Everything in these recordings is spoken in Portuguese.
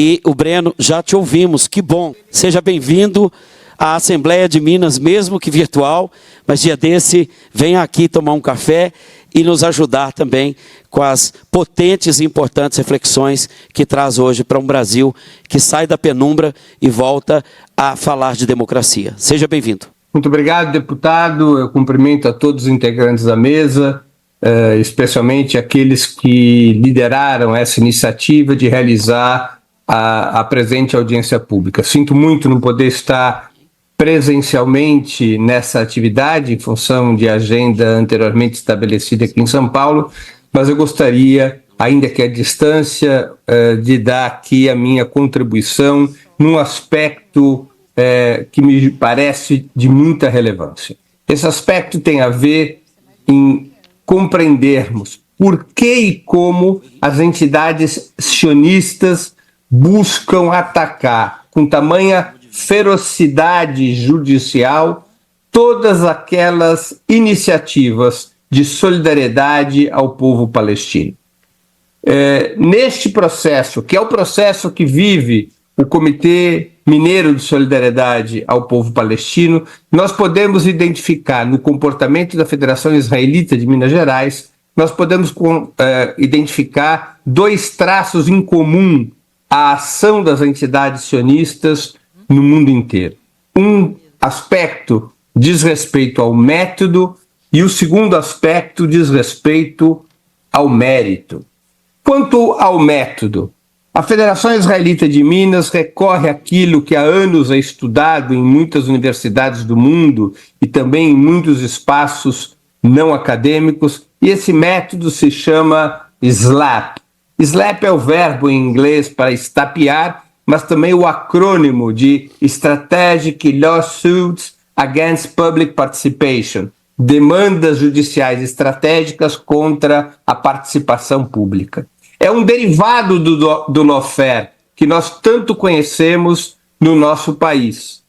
E o Breno, já te ouvimos, que bom. Seja bem-vindo à Assembleia de Minas, mesmo que virtual, mas dia desse, venha aqui tomar um café e nos ajudar também com as potentes e importantes reflexões que traz hoje para um Brasil que sai da penumbra e volta a falar de democracia. Seja bem-vindo. Muito obrigado, deputado. Eu cumprimento a todos os integrantes da mesa, especialmente aqueles que lideraram essa iniciativa de realizar a presente audiência pública. Sinto muito não poder estar presencialmente nessa atividade, em função de agenda anteriormente estabelecida aqui em São Paulo, mas eu gostaria, ainda que à distância, de dar aqui a minha contribuição num aspecto que me parece de muita relevância. Esse aspecto tem a ver em compreendermos por que e como as entidades sionistas buscam atacar com tamanha ferocidade judicial todas aquelas iniciativas de solidariedade ao povo palestino. Neste processo, que é o processo que vive o Comitê Mineiro de Solidariedade ao Povo Palestino, nós podemos identificar no comportamento da Federação Israelita de Minas Gerais, nós podemos identificar dois traços em comum à ação das entidades sionistas no mundo inteiro. Um aspecto diz respeito ao método e o segundo aspecto diz respeito ao mérito. Quanto ao método, a Federação Israelita de Minas recorre àquilo que há anos é estudado em muitas universidades do mundo e também em muitos espaços não acadêmicos, e esse método se chama SLAP. SLAP é o verbo em inglês para estapear, mas também o acrônimo de Strategic Lawsuits Against Public Participation, demandas judiciais estratégicas contra a participação pública. É um derivado do lawfare, que nós tanto conhecemos no nosso país.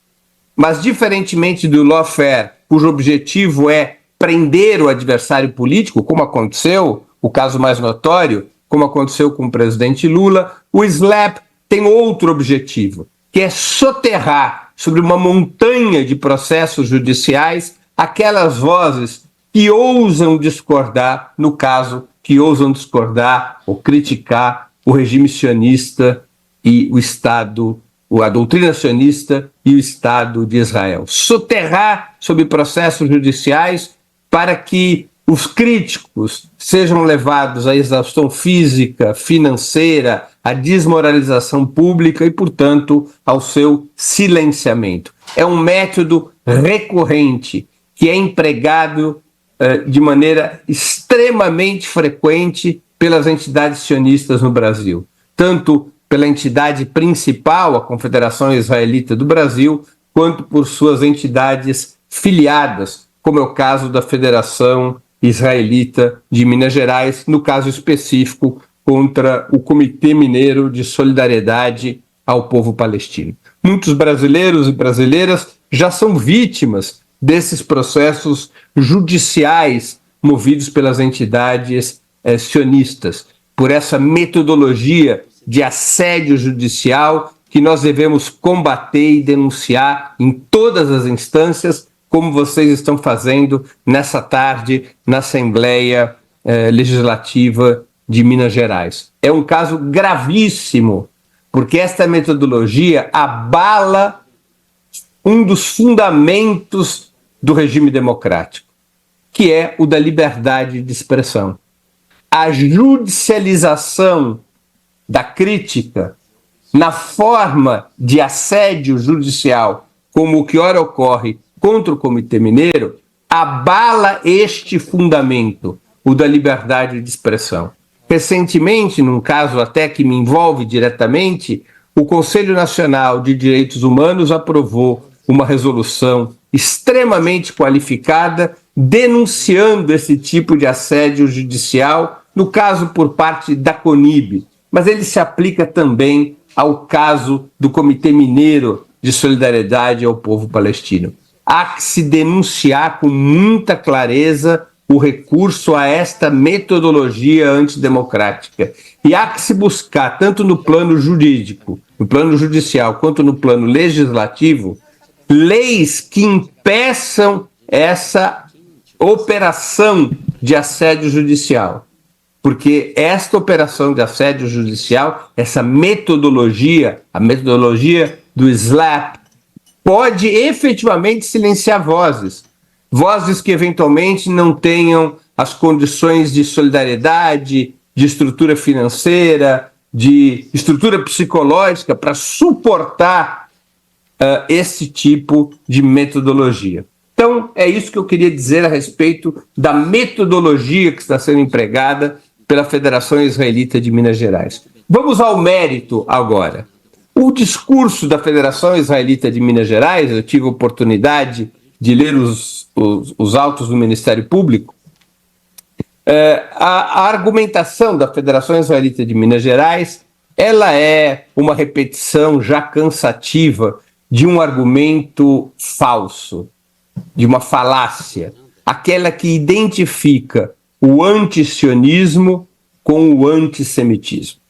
Mas, diferentemente do lawfare, cujo objetivo é prender o adversário político, como aconteceu, o caso mais notório, como aconteceu com o presidente Lula, o SLAP tem outro objetivo, que é soterrar sobre uma montanha de processos judiciais aquelas vozes que ousam discordar, no caso, que ousam discordar ou criticar o regime sionista e o Estado, a doutrina sionista e o Estado de Israel. Soterrar sobre processos judiciais para que os críticos sejam levados à exaustão física, financeira, à desmoralização pública e, portanto, ao seu silenciamento. É um método recorrente que é empregado de maneira extremamente frequente pelas entidades sionistas no Brasil, tanto pela entidade principal, a Confederação Israelita do Brasil, quanto por suas entidades filiadas, como é o caso da Federação Israelita de Minas Gerais, no caso específico contra o Comitê Mineiro de Solidariedade ao Povo Palestino. Muitos brasileiros e brasileiras já são vítimas desses processos judiciais movidos pelas entidades sionistas, por essa metodologia de assédio judicial que nós devemos combater e denunciar em todas as instâncias, como vocês estão fazendo nessa tarde na Assembleia Legislativa de Minas Gerais. É um caso gravíssimo, porque esta metodologia abala um dos fundamentos do regime democrático, que é o da liberdade de expressão. A judicialização da crítica na forma de assédio judicial, como o que ora ocorre contra o Comitê Mineiro, abala este fundamento, o da liberdade de expressão. Recentemente, num caso até que me envolve diretamente, o Conselho Nacional de Direitos Humanos aprovou uma resolução extremamente qualificada denunciando esse tipo de assédio judicial, no caso por parte da CONIB, mas ele se aplica também ao caso do Comitê Mineiro de Solidariedade ao Povo Palestino. Há que se denunciar com muita clareza o recurso a esta metodologia antidemocrática. E há que se buscar, tanto no plano jurídico, no plano judicial, quanto no plano legislativo, leis que impeçam essa operação de assédio judicial. Porque esta operação de assédio judicial, essa metodologia, a metodologia do SLAPP, pode efetivamente silenciar vozes que eventualmente não tenham as condições de solidariedade, de estrutura financeira, de estrutura psicológica para suportar esse tipo de metodologia. Então, é isso que eu queria dizer a respeito da metodologia que está sendo empregada pela Federação Israelita de Minas Gerais. Vamos ao mérito agora. O discurso da Federação Israelita de Minas Gerais, eu tive a oportunidade de ler os autos do Ministério Público, a argumentação da Federação Israelita de Minas Gerais, ela é uma repetição já cansativa de um argumento falso, de uma falácia, aquela que identifica o antisionismo com o antissemitismo.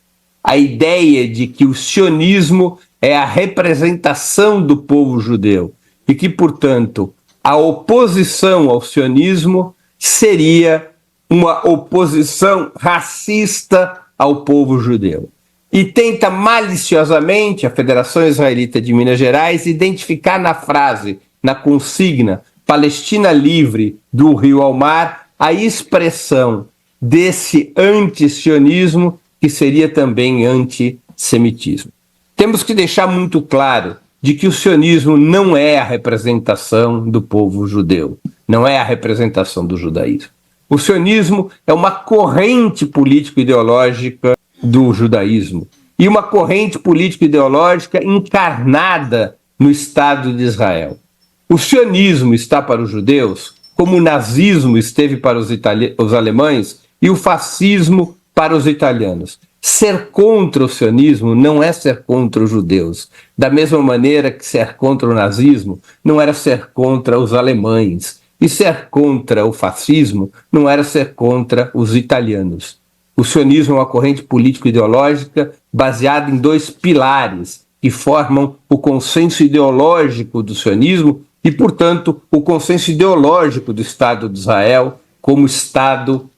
A ideia de que o sionismo é a representação do povo judeu e que, portanto, a oposição ao sionismo seria uma oposição racista ao povo judeu. E tenta maliciosamente a Federação Israelita de Minas Gerais identificar na frase, na consigna Palestina livre do rio ao mar, a expressão desse antisionismo que seria também antissemitismo. Temos que deixar muito claro de que o sionismo não é a representação do povo judeu, não é a representação do judaísmo. O sionismo é uma corrente político-ideológica do judaísmo e uma corrente político-ideológica encarnada no Estado de Israel. O sionismo está para os judeus como o nazismo esteve para os alemães e o fascismo para os italianos. Ser contra o sionismo não é ser contra os judeus, da mesma maneira que ser contra o nazismo não era ser contra os alemães, e ser contra o fascismo não era ser contra os italianos. O sionismo é uma corrente político-ideológica baseada em dois pilares que formam o consenso ideológico do sionismo e, portanto, o consenso ideológico do Estado de Israel como Estado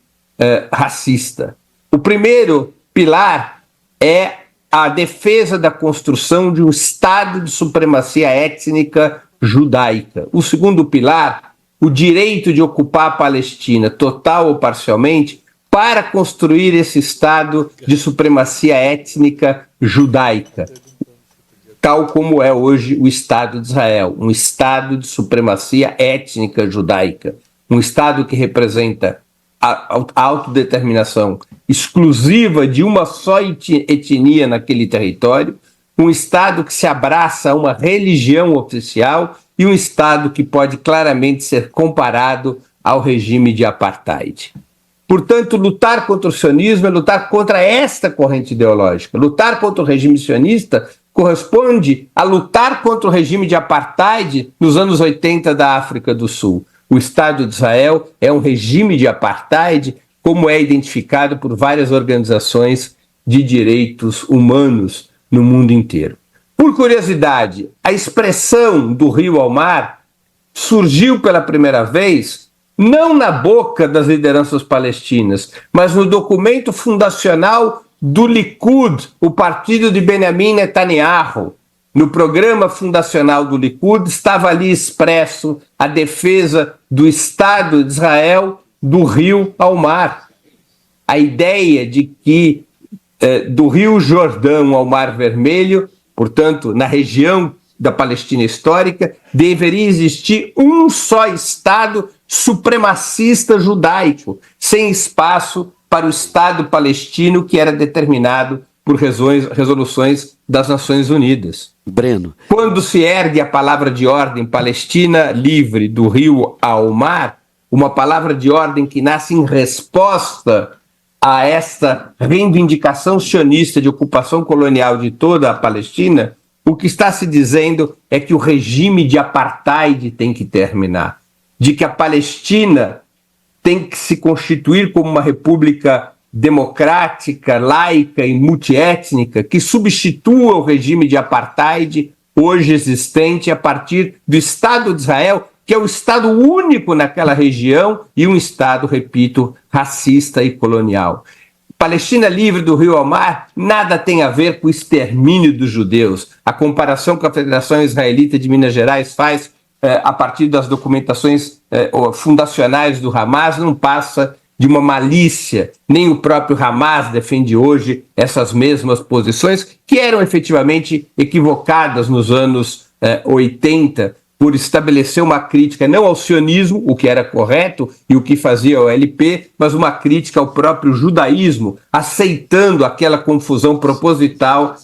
racista. O primeiro pilar é a defesa da construção de um Estado de supremacia étnica judaica. O segundo pilar, o direito de ocupar a Palestina, total ou parcialmente, para construir esse Estado de supremacia étnica judaica, tal como é hoje o Estado de Israel, um Estado de supremacia étnica judaica, um Estado que representa a autodeterminação exclusiva de uma só etnia naquele território, um Estado que se abraça a uma religião oficial e um Estado que pode claramente ser comparado ao regime de apartheid. Portanto, lutar contra o sionismo é lutar contra esta corrente ideológica. Lutar contra o regime sionista corresponde a lutar contra o regime de apartheid nos anos 80 da África do Sul. O Estado de Israel é um regime de apartheid, como é identificado por várias organizações de direitos humanos no mundo inteiro. Por curiosidade, a expressão do rio ao mar surgiu pela primeira vez não na boca das lideranças palestinas, mas no documento fundacional do Likud, o partido de Benjamin Netanyahu. No programa fundacional do Likud estava ali expresso a defesa do Estado de Israel do rio ao mar. A ideia de que do Rio Jordão ao Mar Vermelho, portanto, na região da Palestina histórica, deveria existir um só Estado supremacista judaico, sem espaço para o Estado palestino que era determinado por resoluções das Nações Unidas. Breno. Quando se ergue a palavra de ordem Palestina livre do rio ao mar, uma palavra de ordem que nasce em resposta a esta reivindicação sionista de ocupação colonial de toda a Palestina, o que está se dizendo é que o regime de apartheid tem que terminar, de que a Palestina tem que se constituir como uma república democrática, laica e multiétnica que substitua o regime de apartheid hoje existente a partir do Estado de Israel, que é o Estado único naquela região e um Estado, repito, racista e colonial. Palestina livre do rio ao mar nada tem a ver com o extermínio dos judeus. A comparação que a Federação Israelita de Minas Gerais faz a partir das documentações fundacionais do Hamas não passa de uma malícia. Nem o próprio Hamas defende hoje essas mesmas posições que eram efetivamente equivocadas nos anos 80 por estabelecer uma crítica não ao sionismo, o que era correto e o que fazia o LP, mas uma crítica ao próprio judaísmo, aceitando aquela confusão proposital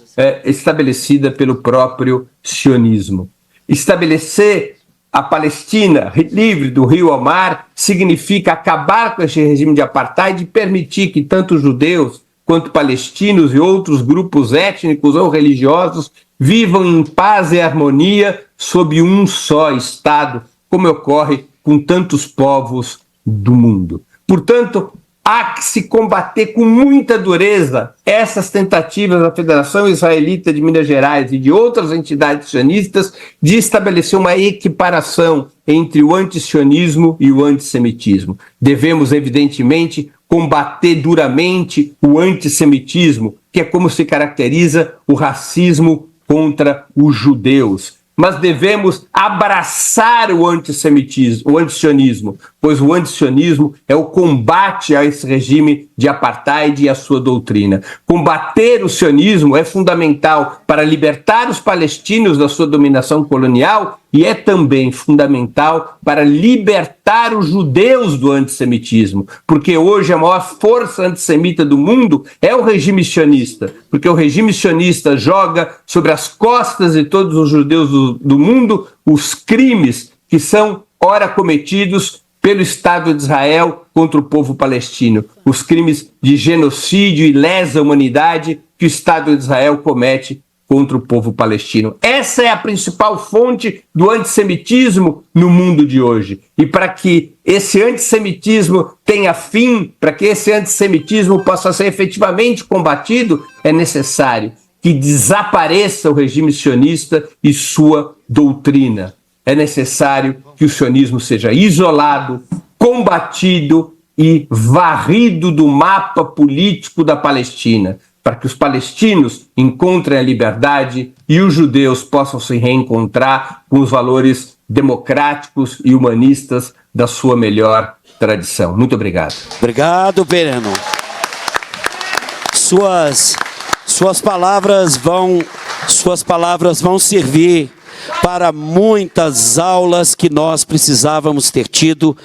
estabelecida pelo próprio sionismo. Estabelecer a Palestina livre do rio ao mar significa acabar com esse regime de apartheid e permitir que tanto judeus quanto palestinos e outros grupos étnicos ou religiosos vivam em paz e harmonia sob um só Estado, como ocorre com tantos povos do mundo. Portanto, há que se combater com muita dureza essas tentativas da Federação Israelita de Minas Gerais e de outras entidades sionistas de estabelecer uma equiparação entre o antisionismo e o antissemitismo. Devemos, evidentemente, combater duramente o antissemitismo, que é como se caracteriza o racismo contra os judeus. Mas devemos abraçar o antissemitismo, o antisionismo, pois o antisionismo é o combate a esse regime de apartheid e a sua doutrina. Combater o sionismo é fundamental para libertar os palestinos da sua dominação colonial e é também fundamental para libertar os judeus do antissemitismo, porque hoje a maior força antissemita do mundo é o regime sionista, porque o regime sionista joga sobre as costas de todos os judeus do mundo os crimes que são ora cometidos pelo Estado de Israel contra o povo palestino, os crimes de genocídio e lesa humanidade que o Estado de Israel comete contra o povo palestino. Essa é a principal fonte do antissemitismo no mundo de hoje. E para que esse antissemitismo tenha fim, para que esse antissemitismo possa ser efetivamente combatido, é necessário que desapareça o regime sionista e sua doutrina. É necessário que o sionismo seja isolado, combatido e varrido do mapa político da Palestina, para que os palestinos encontrem a liberdade e os judeus possam se reencontrar com os valores democráticos e humanistas da sua melhor tradição. Muito obrigado. Obrigado, Breno. Suas palavras vão servir para muitas aulas que nós precisávamos ter tido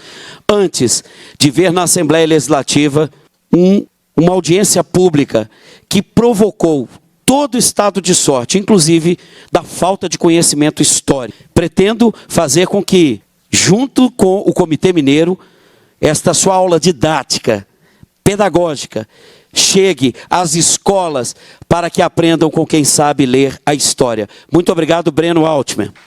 antes de ver na Assembleia Legislativa uma audiência pública que provocou todo o estado de sorte, inclusive da falta de conhecimento histórico. Pretendo fazer com que, junto com o Comitê Mineiro, esta sua aula didática, pedagógica, chegue às escolas para que aprendam com quem sabe ler a história. Muito obrigado, Breno Altman.